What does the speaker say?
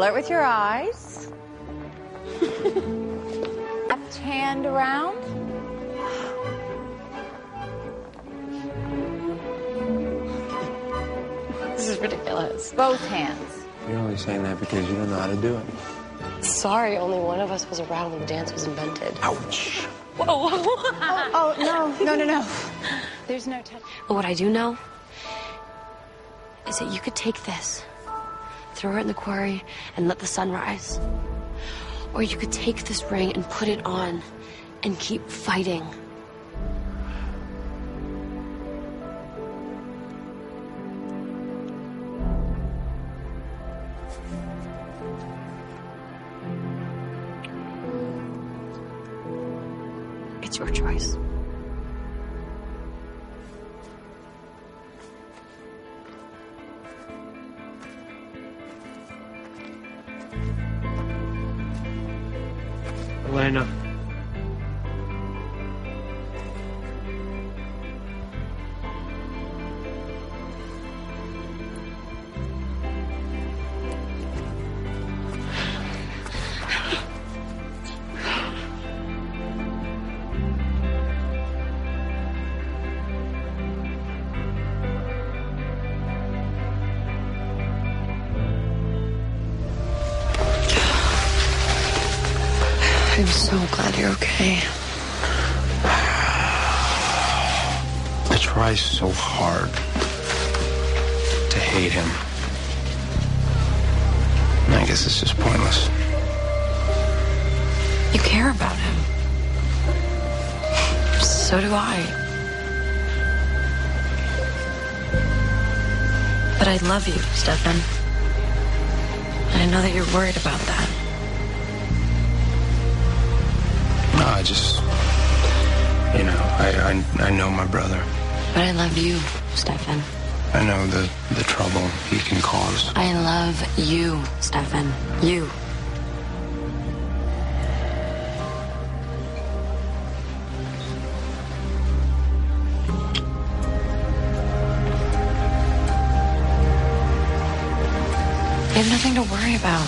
Flirt with your eyes. Left hand around. This is ridiculous. Both hands. You're only saying that because you don't know how to do it. Sorry, only one of us was around when the dance was invented. Ouch. Whoa. Oh, no. There's no touch. But what I do know is that you could take this, throw it in the quarry, and let the sun rise. Or you could take this ring and put it on and keep fighting. It's your choice. Elena. I'm so glad you're okay. I try so hard to hate him. And I guess it's just pointless. You care about him. So do I. But I love you, Stefan. And I know that you're worried about that. No, I just, I know my brother. But I love you, Stefan. I know the trouble he can cause. I love you, Stefan. You. You have nothing to worry about.